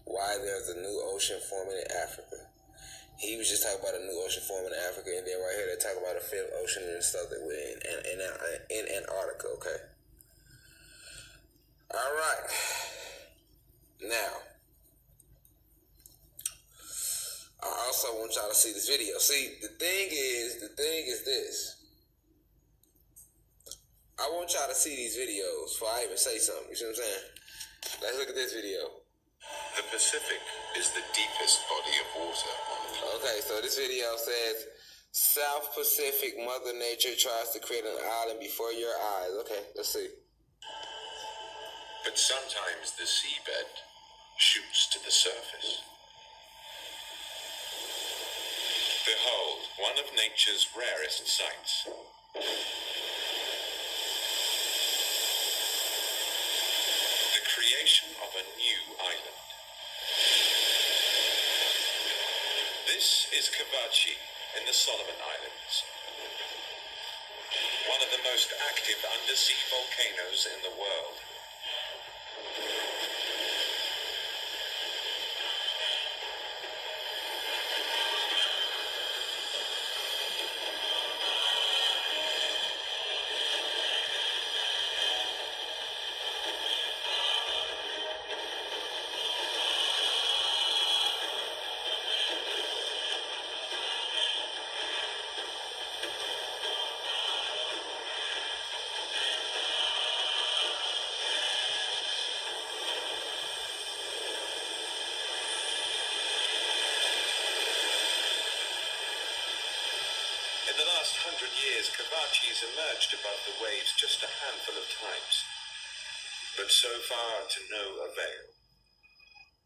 why there's a new ocean forming in Africa. He was just talking about a new ocean forming in Africa, and then right here they talk about a fifth ocean and stuff that we're in Antarctica. Okay. All right. Now, I also want y'all to see this video. See, the thing is this. I want y'all to see these videos before I even say something. You see what I'm saying? Let's look at this video. The Pacific is the deepest body of water on the planet. Okay, so this video says, South Pacific, Mother Nature tries to create an island before your eyes. Okay, let's see. But sometimes the seabed shoots to the surface. Behold, one of nature's rarest sights. The creation of a new island. This is Kavachi in the Solomon Islands. One of the most active undersea volcanoes in the world. In the last 100 years, Kavachi has emerged above the waves just a handful of times, but so far to no avail.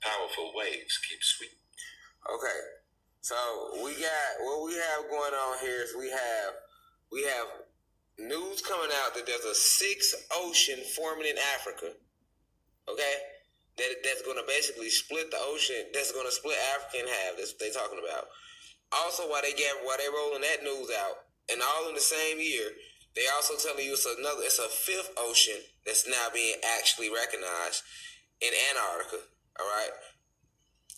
Powerful waves keep sweeping. Okay, so what we have going on here is we have news coming out that there's a sixth ocean forming in Africa. Okay, that's going to basically split the ocean. That's going to split Africa in half. That's what they're talking about. Also, while they rolling that news out, and all in the same year, they also telling you it's a fifth ocean that's now being actually recognized in Antarctica. All right,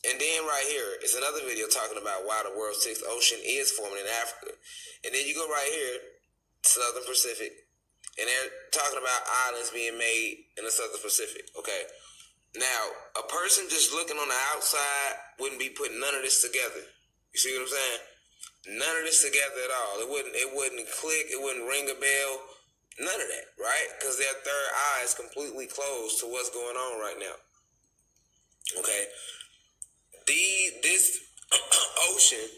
and then right here is another video talking about why the world's sixth ocean is forming in Africa, and then you go right here, Southern Pacific, and they're talking about islands being made in the Southern Pacific. Okay, now a person just looking on the outside wouldn't be putting none of this together. You see what I'm saying? None of this together at all. It wouldn't click. It wouldn't ring a bell. None of that, right? Because their third eye is completely closed to what's going on right now. Okay. This ocean.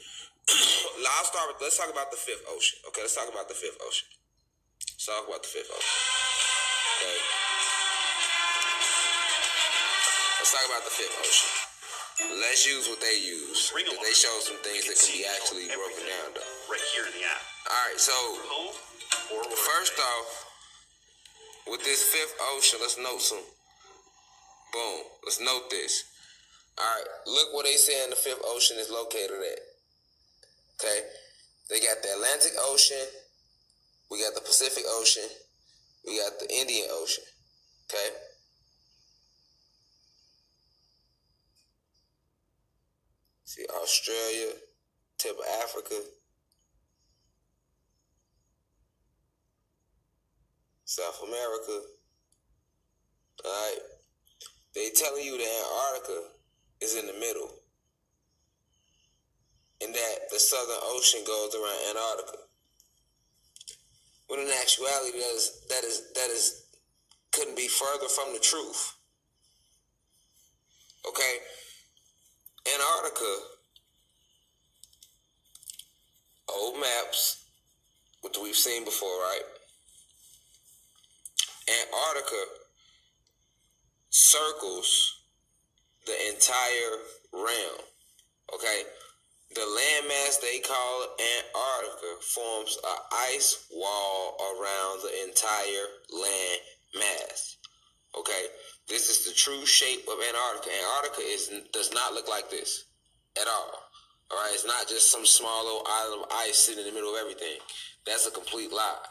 Let's talk about the fifth ocean. Okay, let's talk about the fifth ocean. Let's talk about the fifth ocean. Okay. Let's talk about the fifth ocean. Let's use what they use. They show some things that can be actually broken down, though. Right here in the app. All right, so first off, with this fifth ocean, let's note some. Boom. Let's note this. All right, look where they saying the fifth ocean is located at. Okay, they got the Atlantic Ocean, we got the Pacific Ocean, we got the Indian Ocean. Okay. See Australia, tip of Africa, South America. Alright. They telling you that Antarctica is in the middle. And that the Southern Ocean goes around Antarctica. When in actuality that is couldn't be further from the truth. Okay? Antarctica, old maps, which we've seen before, right? Antarctica circles the entire realm, okay? The landmass they call Antarctica forms an ice wall around the entire land mass, okay? This is the true shape of Antarctica. Antarctica does not look like this at all. All right, it's not just some small little island of ice sitting in the middle of everything. That's a complete lie.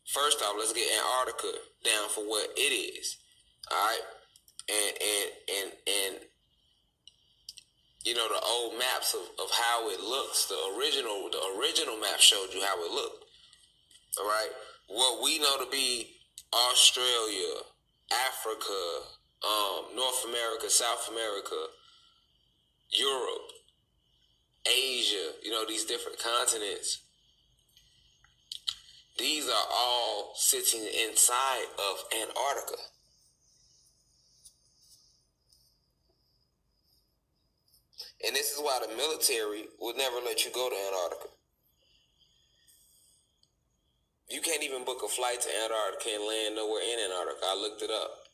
First off, let's get Antarctica down for what it is. All right, and the old maps of how it looks. The original map showed you how it looked. All right, what we know to be Australia, Africa, North America, South America, Europe, Asia, these different continents. These are all sitting inside of Antarctica. And this is why the military would never let you go to Antarctica. You can't even book a flight to Antarctica and land nowhere in Antarctica. I looked it up.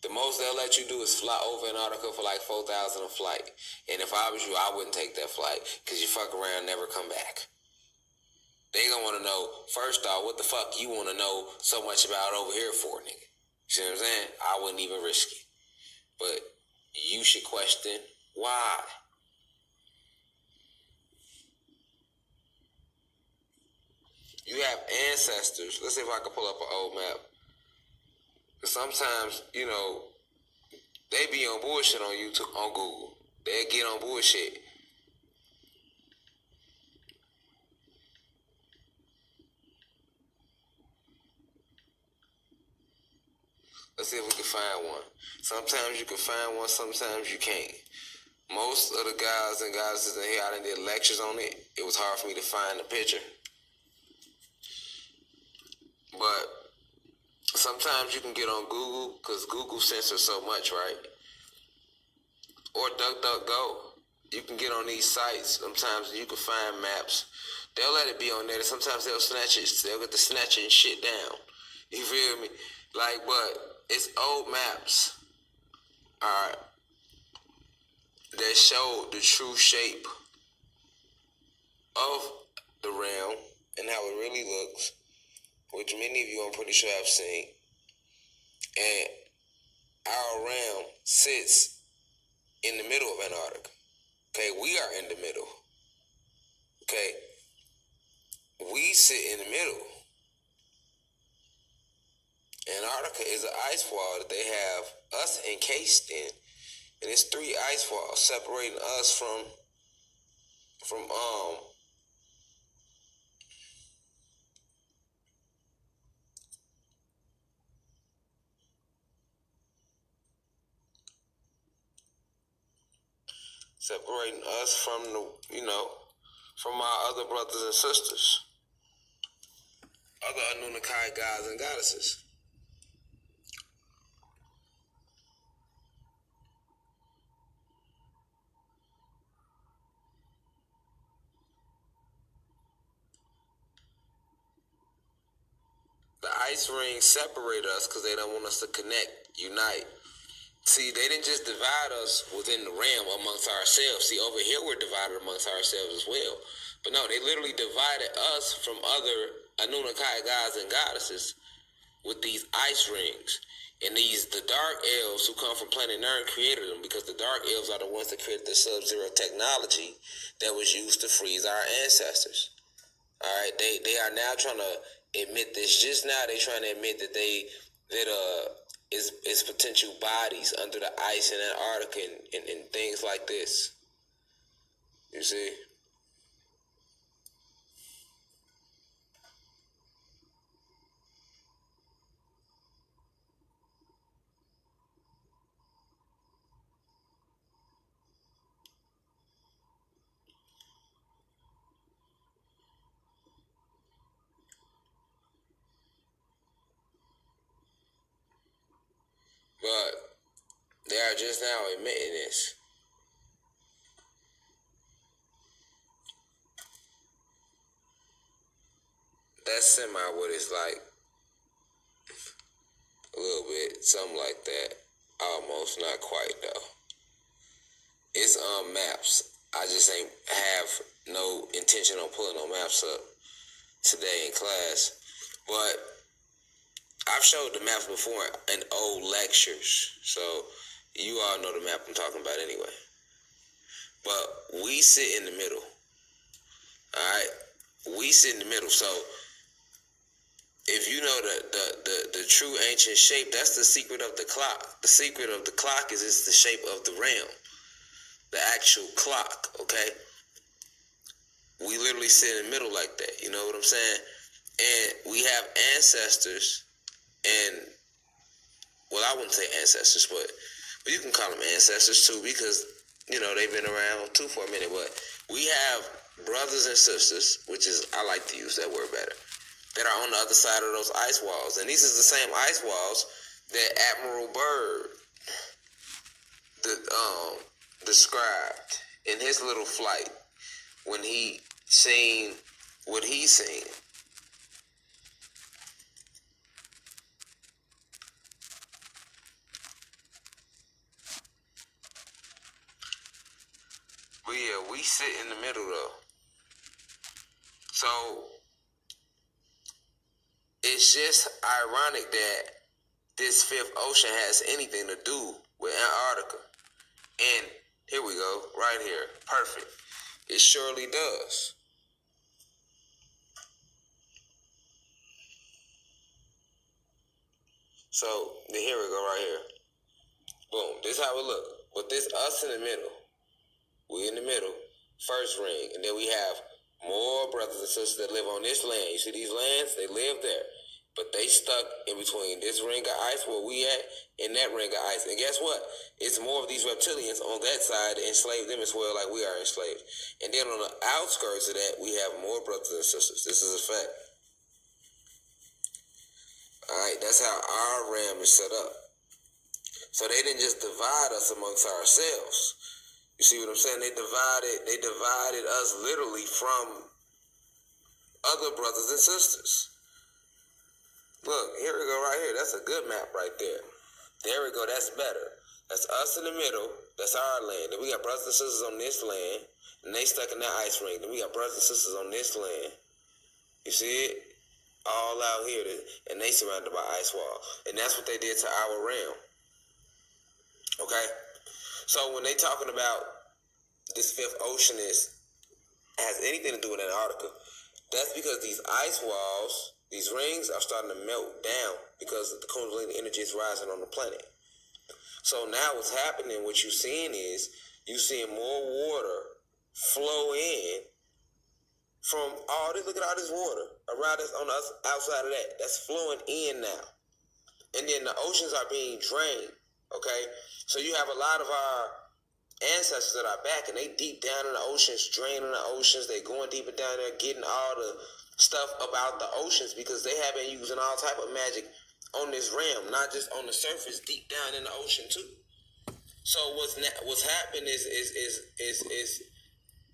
The most they'll let you do is fly over Antarctica for like $4,000 a flight. And if I was you, I wouldn't take that flight because you fuck around and never come back. They gonna want to know, first off, what the fuck you want to know so much about over here for, nigga? You see what I'm saying? I wouldn't even risk it. But you should question why. You have ancestors. Let's see if I can pull up an old map. Sometimes, they be on bullshit on YouTube, on Google. They get on bullshit. Let's see if we can find one. Sometimes you can find one, sometimes you can't. Most of the guys and goddesses in here, I done did lectures on it. It was hard for me to find the picture. But sometimes you can get on Google, because Google censors so much, right? Or DuckDuckGo. You can get on these sites. Sometimes you can find maps. They'll let it be on there. Sometimes they'll snatch it. They'll get the snatching shit down. You feel me? But it's old maps. Alright. That show the true shape of the realm and how it really looks, which many of you, I'm pretty sure, have seen. And our realm sits in the middle of Antarctica. Okay, we are in the middle. Okay, we sit in the middle. Antarctica is an ice wall that they have us encased in. And it's 3 ice walls separating us from separating us from from our other brothers and sisters, other Anunnaki gods and goddesses. The ice rings separate us because they don't want us to connect, unite. See, they didn't just divide us within the realm amongst ourselves. See, over here we're divided amongst ourselves as well. But no, they literally divided us from other Anunnaki gods and goddesses with these ice rings. And the dark elves who come from planet Nern created them, because the dark elves are the ones that created the sub-zero technology that was used to freeze our ancestors. All right, they are now trying to admit this. Just now, they're trying to admit that is potential bodies under the ice in Antarctica and things like this. You see? But they are just now admitting this. That's semi what it's like. A little bit, something like that. Almost, not quite though. It's maps. I just ain't have no intention on pulling no maps up today in class. But I've showed the maps before in old lectures, so you all know the map I'm talking about anyway. But we sit in the middle. Alright? We sit in the middle. So if you know the true ancient shape, that's the secret of the clock. The secret of the clock is it's the shape of the realm, the actual clock. Okay, we literally sit in the middle like that. You know what I'm saying? And we have ancestors, and well, I wouldn't say ancestors, but you can call them ancestors too, because they've been around too for a minute. But we have brothers and sisters, which is, I like to use that word better, that are on the other side of those ice walls. And these is the same ice walls that Admiral Byrd described in his little flight when he seen what he seen. But yeah, we sit in the middle though. So it's just ironic that this fifth ocean has anything to do with Antarctica. And here we go, right here. Perfect. It surely does. So here we go, right here. Boom. This is how it look. But this us in the middle. We in the middle. First ring. And then we have more brothers and sisters that live on this land. You see these lands? They live there. But they stuck in between this ring of ice where we at and that ring of ice. And guess what? It's more of these reptilians on that side that enslave them as well, like we are enslaved. And then on the outskirts of that, we have more brothers and sisters. This is a fact. Alright, that's how our realm is set up. So they didn't just divide us amongst ourselves. You see what I'm saying? They divided us literally from other brothers and sisters. Look, here we go right here. That's a good map right there. There we go. That's better. That's us in the middle. That's our land. Then we got brothers and sisters on this land, and they stuck in that ice ring. Then we got brothers and sisters on this land. You see it? All out here, and they surrounded by ice wall. And that's what they did to our realm. Okay? So when they talking about this fifth ocean has anything to do with Antarctica, that's because these ice walls, these rings are starting to melt down because the Kundalini energy is rising on the planet. So now what's happening, what you're seeing is, you're seeing more water flow in from all this. Look at all this water around us on the outside of that. That's flowing in now. And then the oceans are being drained. Okay? So you have a lot of our ancestors that are back, and they deep down in the oceans, draining the oceans. They going deeper down there, getting all the stuff about the oceans, because they have been using all type of magic on this realm, not just on the surface, deep down in the ocean too. So what's happened is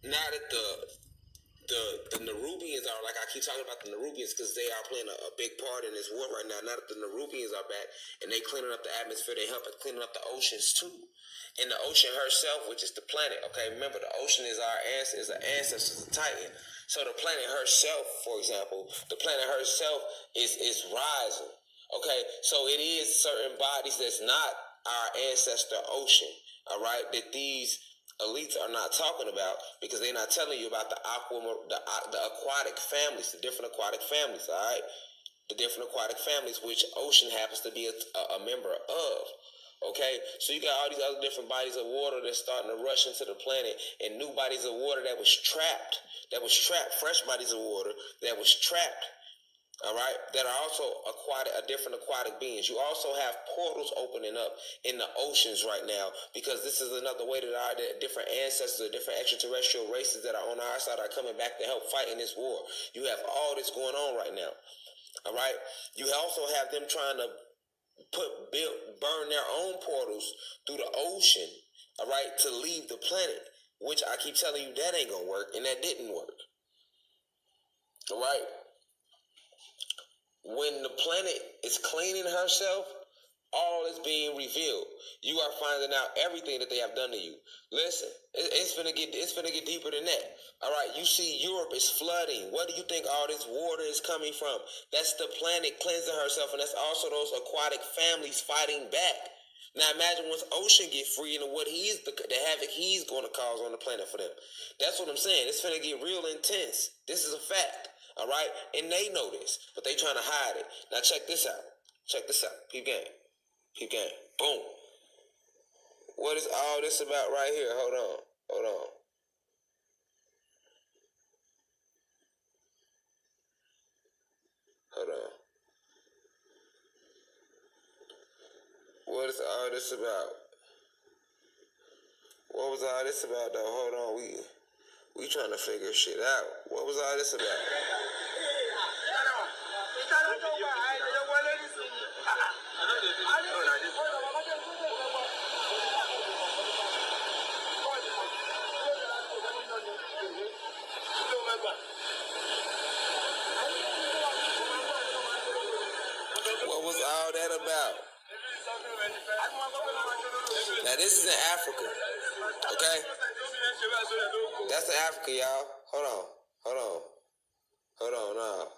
now that the Nerubians are, like I keep talking about the Nerubians, because they are playing a big part in this war right now. Now that the Nerubians are back and they cleaning up the atmosphere, they helping cleaning up the oceans too. And the ocean herself, which is the planet, okay, remember the ocean is our ancestors, the Titan. So the planet herself, for example, the planet herself is rising. Okay, so it is certain bodies that's not our ancestor ocean, all right, that these elites are not talking about, because they're not telling you about the aquatic families, the different aquatic families, all right? The different aquatic families, which ocean happens to be a member of. Okay, so you got all these other different bodies of water that's starting to rush into the planet, and new bodies of water that was trapped, fresh bodies of water that was trapped, all right, that are also different aquatic beings. You also have portals opening up in the oceans right now, because this is another way that our different ancestors, or different extraterrestrial races that are on our side are coming back to help fight in this war. You have all this going on right now, all right? You also have them trying to burn their own portals through the ocean, all right, to leave the planet, which I keep telling you that ain't gonna work, and that didn't work, all right? When the planet is cleaning herself, all is being revealed. You are finding out everything that they have done to you. Listen, it's gonna get deeper than that. All right, you see Europe is flooding. Where do you think all this water is coming from? That's the planet cleansing herself, and that's also those aquatic families fighting back. Now imagine once ocean get free and what the havoc he's going to cause on the planet for them. That's what I'm saying. It's finna get real intense. This is a fact. All right, and they know this, but they trying to hide it. Now check this out. Check this out. Peep game. Peep game. Boom. What is all this about right here? Hold on. Hold on. Hold on. What is all this about? What was all this about though? Hold on. We trying to figure shit out. What was all this about? What was all that about? Now this is in Africa, okay? That's in Africa, y'all. Hold on.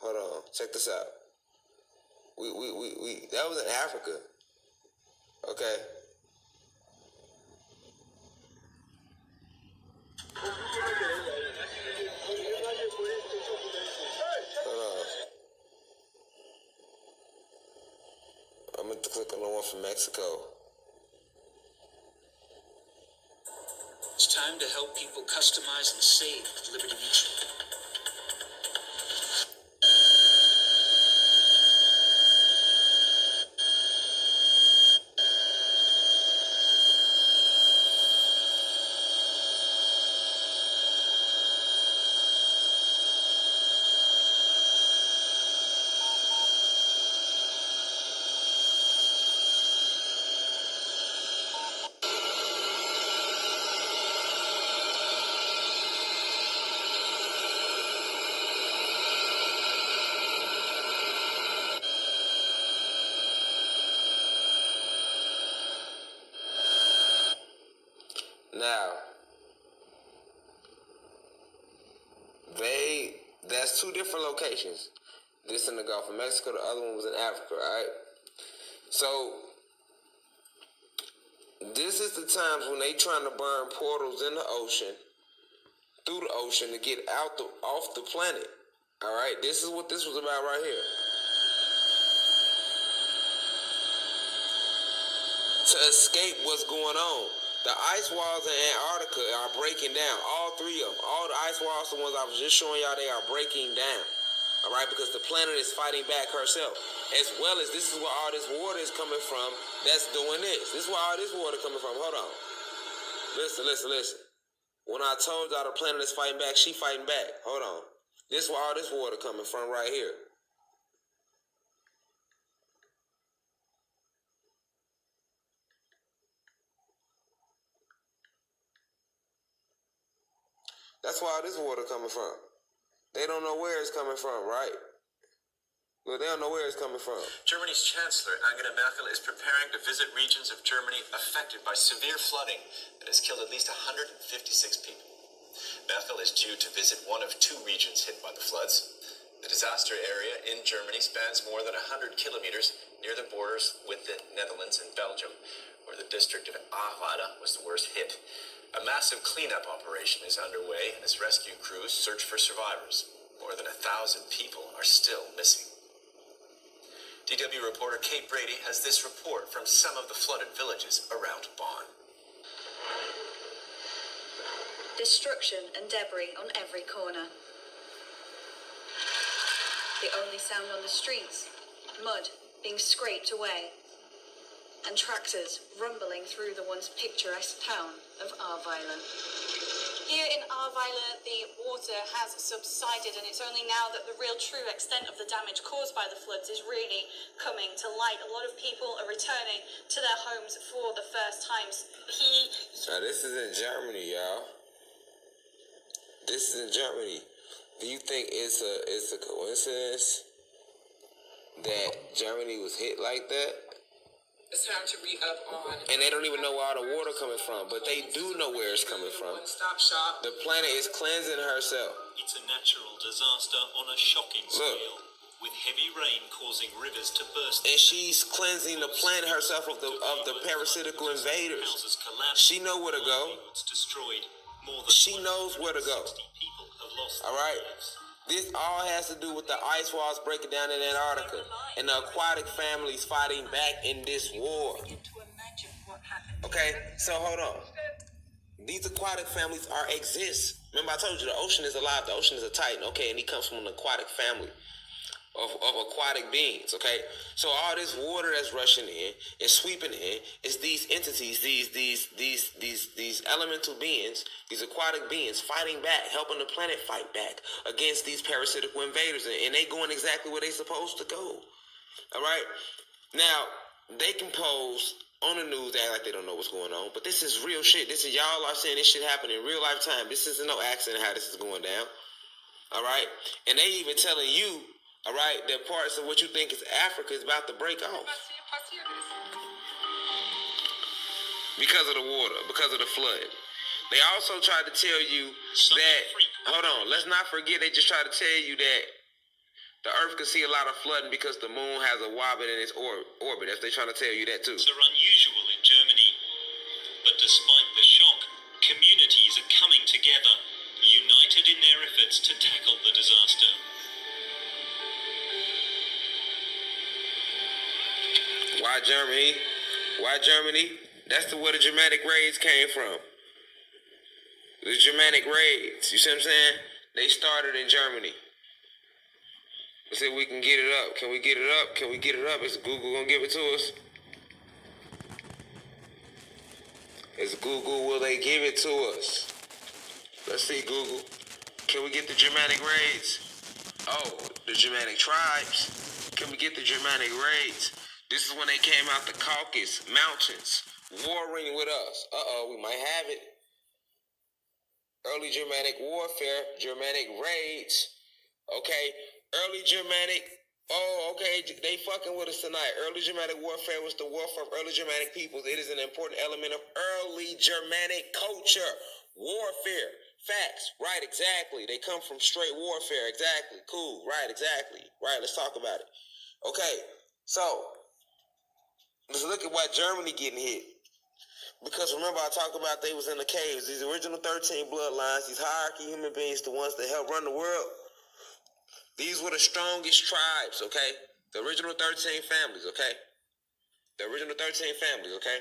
Hold on. Check this out. That was in Africa, okay? Hold on. I'm going to click on the one from Mexico. It's time to help people customize and save with Liberty Mutual. Now, that's two different locations. This in the Gulf of Mexico, the other one was in Africa, right? So, this is the times when they trying to burn portals in the ocean, through the ocean to get off the planet, all right? This is what this was about right here. To escape what's going on. The ice walls in Antarctica are breaking down. All three of them. All the ice walls, the ones I was just showing y'all, they are breaking down. All right? Because the planet is fighting back herself. As well as this is where all this water is coming from that's doing this. This is where all this water coming from. Hold on. Listen. When I told y'all the planet is fighting back, she fighting back. Hold on. This is where all this water coming from right here. That's where all this water coming from. They don't know where it's coming from, right? Well, they don't know where it's coming from. Germany's Chancellor Angela Merkel is preparing to visit regions of Germany affected by severe flooding that has killed at least 156 people. Merkel is due to visit one of two regions hit by the floods. The disaster area in Germany spans more than 100 kilometers near the borders with the Netherlands and Belgium, where the district of Ahrweiler was the worst hit. A massive cleanup operation is underway as rescue crews search for survivors. More than 1,000 people are still missing. DW reporter Kate Brady has this report from some of the flooded villages around Bonn. Destruction and debris on every corner. The only sound on the streets, mud being scraped away, and tractors rumbling through the once picturesque town of Ahrweiler. Here in Ahrweiler, the water has subsided, and it's only now that the real true extent of the damage caused by the floods is really coming to light. A lot of people are returning to their homes for the first times. Now this is in Germany, y'all. This is in Germany. Do you think it's a coincidence that Germany was hit like that? It's time to re-up on. And they don't even know where all the water coming from, but they do know where it's coming from. One-stop shop. The planet is cleansing herself. It's a natural disaster on a shocking scale, with heavy rain causing rivers to burst. And she's cleansing the planet herself of the parasitical invaders. She know where to go. Destroyed. More than She knows where to go. 60 people have lost All right. This all has to do with the ice walls breaking down in Antarctica and the aquatic families fighting back in this war. Okay, so hold on. These aquatic families exist. Remember I told you the ocean is alive, the ocean is a titan, okay, and he comes from an aquatic family of aquatic beings, okay? So all this water that's rushing in and sweeping in is these entities, these elemental beings, these aquatic beings fighting back, helping the planet fight back against these parasitical invaders, and they going exactly where they supposed to go. All right? Now, they can pose on the news, act like they don't know what's going on, but this is real shit. This is y'all are saying this shit happen in real life time. This isn't no accident how this is going down. All right? And they even telling you, all right, that parts of what you think is Africa is about to break off. Because of the water, because of the flood. They also tried to tell you that, hold on, let's not forget they just tried to tell you that the earth could see a lot of flooding because the moon has a wobbling in its orbit. That's they trying to tell you that too. Are unusual in Germany, but despite the shock, communities are coming together, united in their efforts to tackle the disaster. Why Germany? Why Germany? That's where the Germanic raids came from. The Germanic raids. You see what I'm saying? They started in Germany. Let's see if we can get it up. Can we get it up? Can we get it up? Is Google gonna give it to us? Is Google, will they give it to us? Let's see, Google. Can we get the Germanic raids? Oh, the Germanic tribes. Can we get the Germanic raids? This is when they came out the Caucasus Mountains, warring with us. We might have it. Early Germanic warfare, Germanic raids. Okay, early Germanic. Oh, okay, they fucking with us tonight. Early Germanic warfare was the warfare of early Germanic peoples. It is an important element of early Germanic culture. Warfare. Facts. Right, exactly. They come from straight warfare. Exactly. Cool. Right, exactly. Right, let's talk about it. Okay, so let's look at why Germany getting hit. Because remember I talked about they was in the caves. These original 13 bloodlines, these hierarchy human beings, the ones that helped run the world. These were the strongest tribes, okay? The original 13 families, okay? The original 13 families, okay?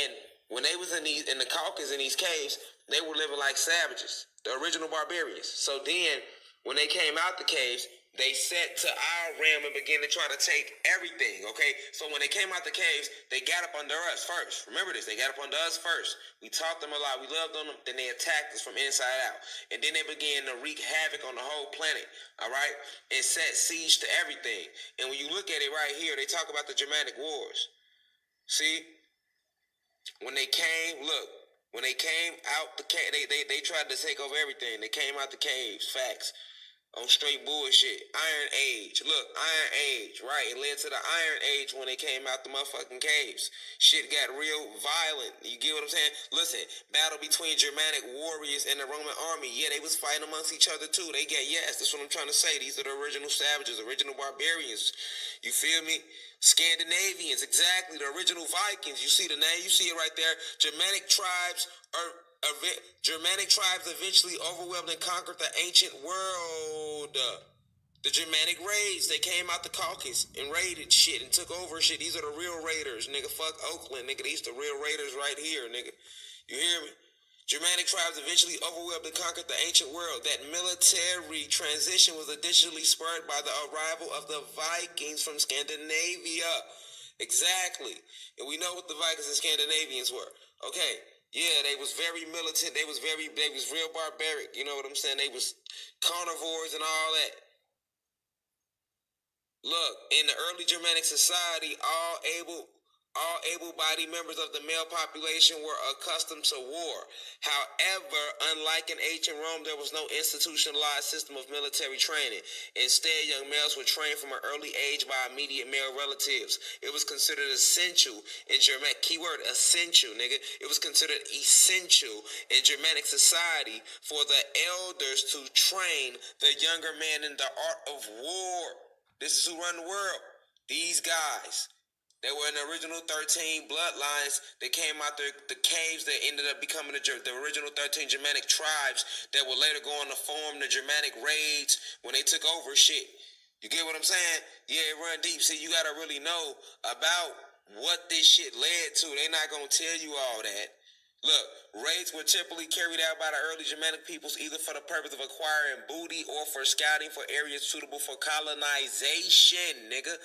And when they was in the Caucasus, in these caves, they were living like savages. The original barbarians. So then, when they came out the caves, they set to our realm and began to try to take everything, okay? So when they came out the caves, they got up under us first. Remember this, they got up under us first. We taught them a lot, we loved on them, then they attacked us from inside out. And then they began to wreak havoc on the whole planet, all right? And set siege to everything. And when you look at it right here, they talk about the Germanic Wars. See? When they came, look, when they came out the cave, they tried to take over everything. They came out the caves, facts. On straight bullshit. Iron Age. Look, Iron Age, right? It led to the Iron Age when they came out the motherfucking caves. Shit got real violent. You get what I'm saying? Listen, battle between Germanic warriors and the Roman army. Yeah, they was fighting amongst each other too. They got, yes, that's what I'm trying to say. These are the original savages, original barbarians. You feel me? Scandinavians, exactly. The original Vikings. You see the name? You see it right there. Germanic tribes eventually overwhelmed and conquered the ancient world. The Germanic raids, they came out the Caucasus and raided shit and took over shit. These are the real raiders, nigga. Fuck Oakland, nigga. These the real raiders right here, nigga. You hear me? Germanic tribes eventually overwhelmed and conquered the ancient world. That military transition was additionally spurred by the arrival of the Vikings from Scandinavia. Exactly. And we know what the Vikings and Scandinavians were. Okay. Yeah, they was very militant. They was real barbaric. You know what I'm saying? They was carnivores and all that. Look, in the early Germanic society, all able-bodied members of the male population were accustomed to war. However, unlike in ancient Rome, there was no institutionalized system of military training. Instead, young males were trained from an early age by immediate male relatives. It was considered essential in Germanic, keyword essential, nigga. It was considered essential in Germanic society for the elders to train the younger man in the art of war. This is who run the world. These guys. They were in the original 13 bloodlines that came out the caves that ended up becoming the original 13 Germanic tribes that would later go on to form the Germanic raids when they took over shit. You get what I'm saying? Yeah, it run deep. See, you gotta really know about what this shit led to. They not gonna tell you all that. Look, raids were typically carried out by the early Germanic peoples either for the purpose of acquiring booty or for scouting for areas suitable for colonization, nigga.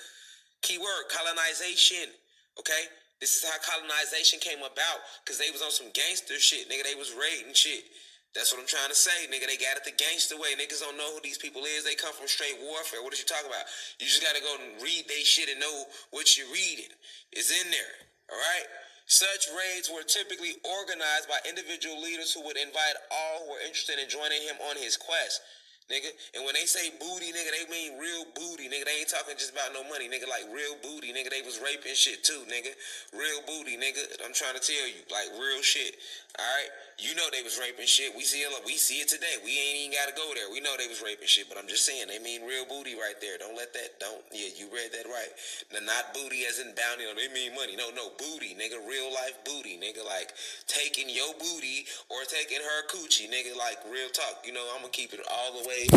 Keyword, colonization. Okay? This is how colonization came about. Because they was on some gangster shit, nigga. They was raiding shit. That's what I'm trying to say, nigga. They got it the gangster way. Niggas don't know who these people is. They come from straight warfare. What is you talking about? You just gotta go and read they shit and know what you're reading. It's in there. Alright? Such raids were typically organized by individual leaders who would invite all who were interested in joining him on his quest. Nigga, and when they say booty, nigga, they mean real booty, nigga. They ain't talking just about no money, nigga. Like real booty, nigga. They was raping shit too, nigga. Real booty, nigga. I'm trying to tell you, like real shit. All right, you know they was raping shit. We see it today. We ain't even gotta go there. We know they was raping shit, but I'm just saying they mean real booty right there. Don't let that. Yeah, you read that right. Not booty as in bounty. They mean money. No, booty, nigga. Real life booty, nigga. Like taking your booty or taking her coochie, nigga. Like real talk. You know, I'm gonna keep it all the way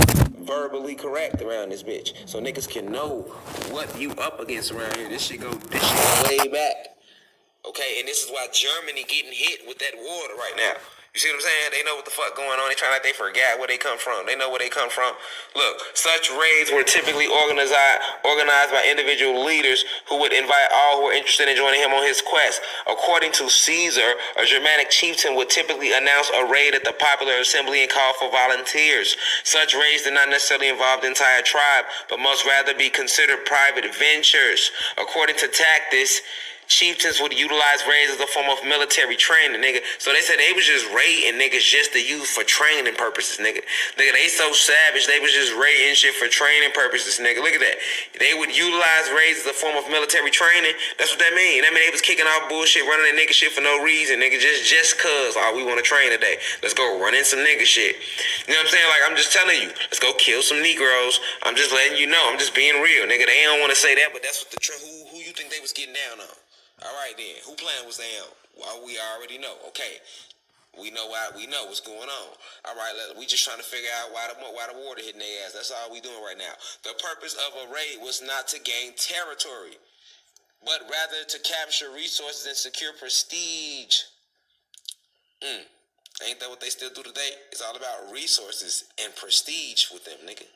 verbally correct around this bitch, so niggas can know what you up against around here. This shit go way back. Okay, and this is why Germany getting hit with that water right now. You see what I'm saying? They know what the fuck going on. They trying like they forgot where they come from. They know where they come from. Look, such raids were typically organized by individual leaders who would invite all who were interested in joining him on his quest. According to Caesar, a Germanic chieftain would typically announce a raid at the popular assembly and call for volunteers. Such raids did not necessarily involve the entire tribe, but must rather be considered private ventures. According to Tacitus, chieftains would utilize raids as a form of military training, nigga. So they said they was just raiding niggas just to use for training purposes, nigga. Nigga, they so savage, they was just raiding shit for training purposes, nigga. Look at that. They would utilize raids as a form of military training. That's what that mean. That mean they was kicking off bullshit, running that nigga shit for no reason, nigga. Just cause, we want to train today. Let's go run in some nigga shit. You know what I'm saying? Like, I'm just telling you, let's go kill some Negroes. I'm just letting you know. I'm just being real, nigga. They don't want to say that, but that's what who you think they was getting down on? All right then, who plan was they on? Well, we already know. Okay, we know why. We know what's going on. All right, we just trying to figure out why the water hitting their ass. That's all we doing right now. The purpose of a raid was not to gain territory, but rather to capture resources and secure prestige. Ain't that what they still do today? It's all about resources and prestige with them, nigga.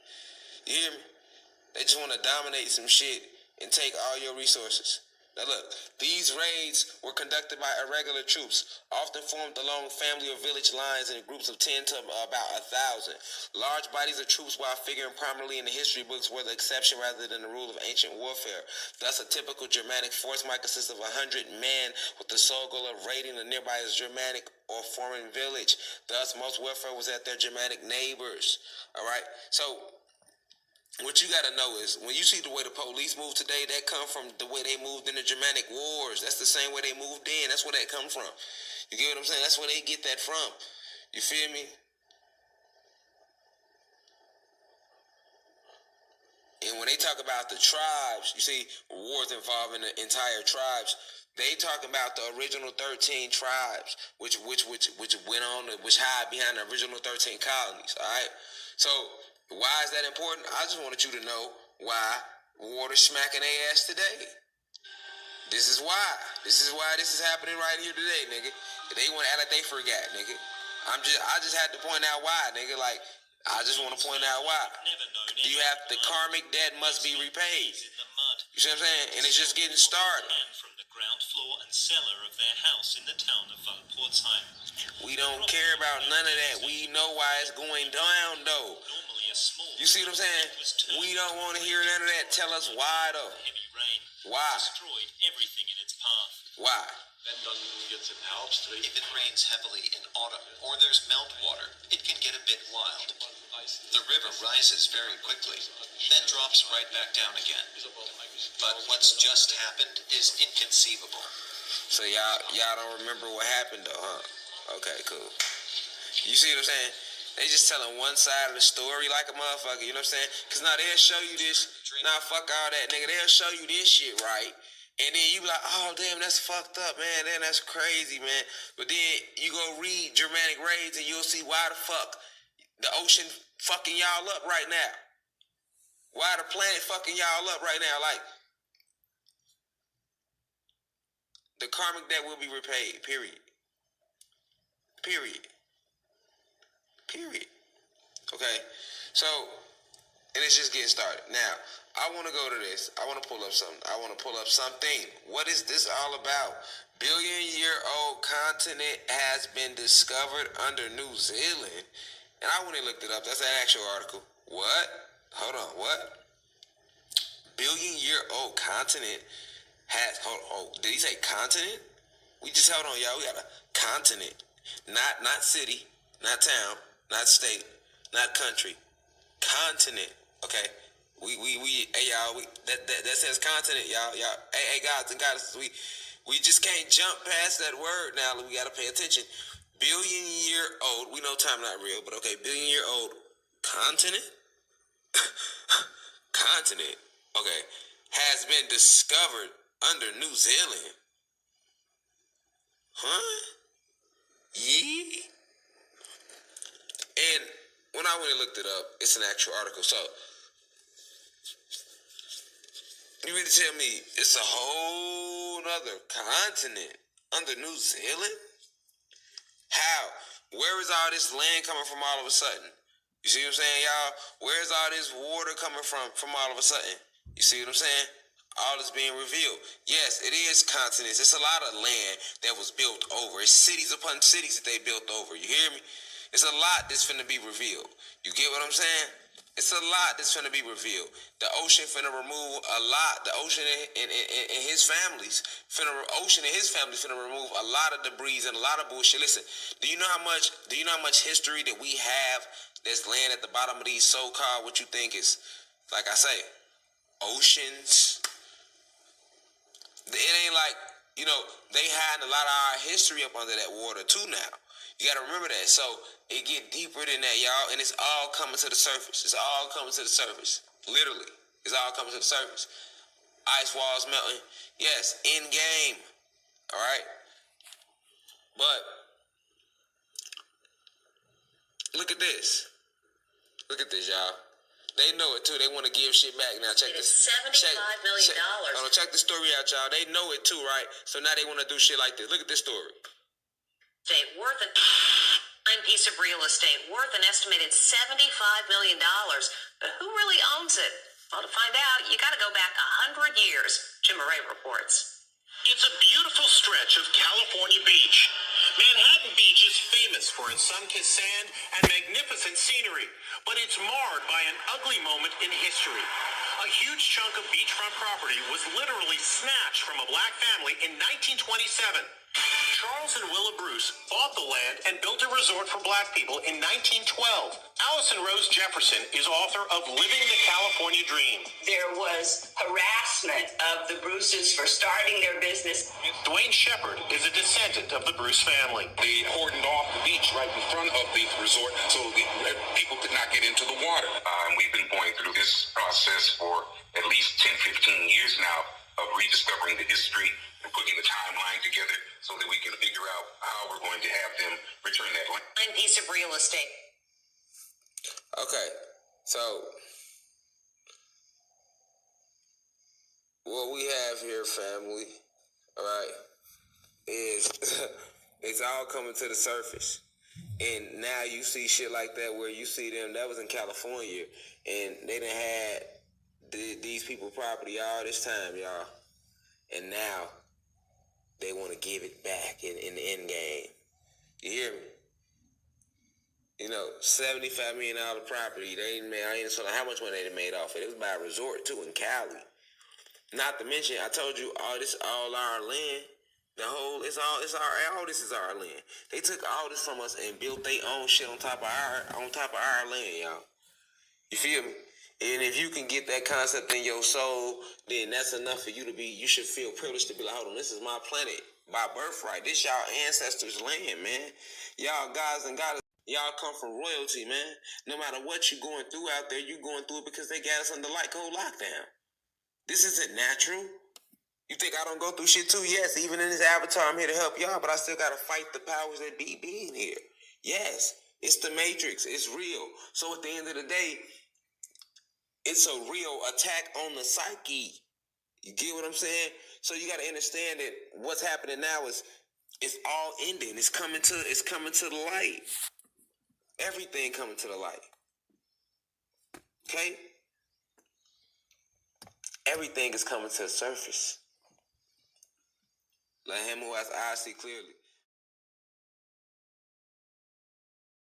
You hear me? They just want to dominate some shit and take all your resources. Now look, these raids were conducted by irregular troops, often formed along family or village lines in groups of 10 to about 1,000. Large bodies of troops, while figuring prominently in the history books, were the exception rather than the rule of ancient warfare. Thus, a typical Germanic force might consist of 100 men with the sole goal of raiding the nearby Germanic or foreign village. Thus, most warfare was at their Germanic neighbors. All right, so what you gotta know is when you see the way the police move today, that come from the way they moved in the Germanic wars. That's the same way they moved in. That's where that come from. You get what I'm saying? That's where they get that from. You feel me? And when they talk about the tribes, you see wars involving the entire tribes. They talk about the original 13 tribes, which went on, which hide behind the original 13 colonies. All right. So why is that important? I just wanted you to know why water smacking their ass today. This is why. This is why this is happening right here today, nigga. They want to act like they forgot, nigga. I just had to point out why, nigga. Like, I just want to point out why. You have the karmic debt must be repaid. You see what I'm saying? And it's just getting started. From the ground floor and cellar of their house in the town of Valportsheim. We don't care about none of that. We know why it's going down, though. You see what I'm saying? We don't want to hear none of that. Tell us why, though. Heavy rain why? Destroyed everything in its path. Why? If it rains heavily in autumn or there's meltwater, it can get a bit wild. The river rises very quickly, then drops right back down again. But what's just happened is inconceivable. So y'all don't remember what happened though, huh? Okay, cool. You see what I'm saying? They just telling one side of the story like a motherfucker, you know what I'm saying? Cause now they'll show you this. Nah, fuck all that, nigga. They'll show you this shit, right? And then you be like, oh, damn, that's fucked up, man. Damn, that's crazy, man. But then you go read Germanic raids and you'll see why the fuck the ocean fucking y'all up right now. Why the planet fucking y'all up right now. Like, the karmic debt will be repaid, period. Period. Period. Okay? So, and it's just getting started. Now, I want to go to this. I want to pull up something. I want to pull up something. What is this all about? Billion-year-old continent has been discovered under New Zealand. And I went and looked it up. That's an actual article. What? Hold on. What? Billion-year-old continent has... Hold. Did he say continent? We just hold on, y'all. We got a continent. Not city. Not town. Not state. Not country. Continent. Okay, we hey y'all, that says continent, y'all, hey gods and goddesses, we just can't jump past that word now. We gotta pay attention. Billion-year-old, we know time not real, but okay, billion-year-old continent, continent, okay, has been discovered under New Zealand, huh? Yeah. And when I went and looked it up, it's an actual article, so. You mean to tell me it's a whole other continent under New Zealand? How? Where is all this land coming from all of a sudden? You see what I'm saying, y'all? Where is all this water coming from all of a sudden? You see what I'm saying? All is being revealed. Yes, it is continents. It's a lot of land that was built over. It's cities upon cities that they built over. You hear me? It's a lot that's finna be revealed. You get what I'm saying? It's a lot that's finna be revealed. The ocean finna remove a lot. The ocean and his families finna remove a lot of debris and a lot of bullshit. Listen, do you know how much history that we have that's laying at the bottom of these so-called, what you think is, like I say, oceans? It ain't like, they hiding a lot of our history up under that water too now. You gotta remember that. So it get deeper than that, y'all, and it's all coming to the surface. It's all coming to the surface. Literally. It's all coming to the surface. Ice walls melting. Yes, in game. Alright? But look at this. Look at this, y'all. They know it too. They want to give shit back. Now check this. $75 million. Check the story out, y'all. They know it too, right? So now they want to do shit like this. Look at this story. Worth a piece of real estate worth an estimated $75 million. But who really owns it? Well, to find out, you got to go back 100 years. Jim Moree reports. It's a beautiful stretch of California beach. Manhattan Beach is famous for its sun-kissed sand and magnificent scenery, but it's marred by an ugly moment in history. A huge chunk of beachfront property was literally snatched from a black family in 1927. Charles and Willa Bruce bought the land and built a resort for black people in 1912. Allison Rose Jefferson is author of Living the California Dream. There was harassment of the Bruces for starting their business. Dwayne Shepard is a descendant of the Bruce family. They cordoned off the beach right in front of the resort so people could not get into the water. We've been going through this process for at least 10, 15 years now of rediscovering the history and putting the timeline together so that we can figure out how we're going to have them return that land. A piece of real estate. Okay, so what we have here, family, all right, is it's all coming to the surface. And now you see shit like that where you see them, that was in California, and they done had these people property all this time, y'all. And now they want to give it back in the end game. You hear me? $75 million property. They ain't made, I ain't sure how much money they made off it. It was by a resort too in Cali. Not to mention, I told you all our land. All this is our land. They took all this from us and built their own shit on top of our land, y'all. You feel me? And if you can get that concept in your soul, then that's enough for you you should feel privileged to be like, hold on, this is my planet by birthright. This y'all ancestors' land, man. Y'all gods and goddesses, y'all come from royalty, man. No matter what you going through out there, you going through it because they got us under like cold lockdown. This isn't natural. You think I don't go through shit too? Yes, even in this avatar, I'm here to help y'all, but I still gotta fight the powers that be being here. Yes, it's the Matrix. It's real. So at the end of the day, it's a real attack on the psyche. You get what I'm saying? So you gotta understand that what's happening now is it's all ending. It's coming to the light. Everything coming to the light. Okay? Everything is coming to the surface. Let him who has eyes see clearly.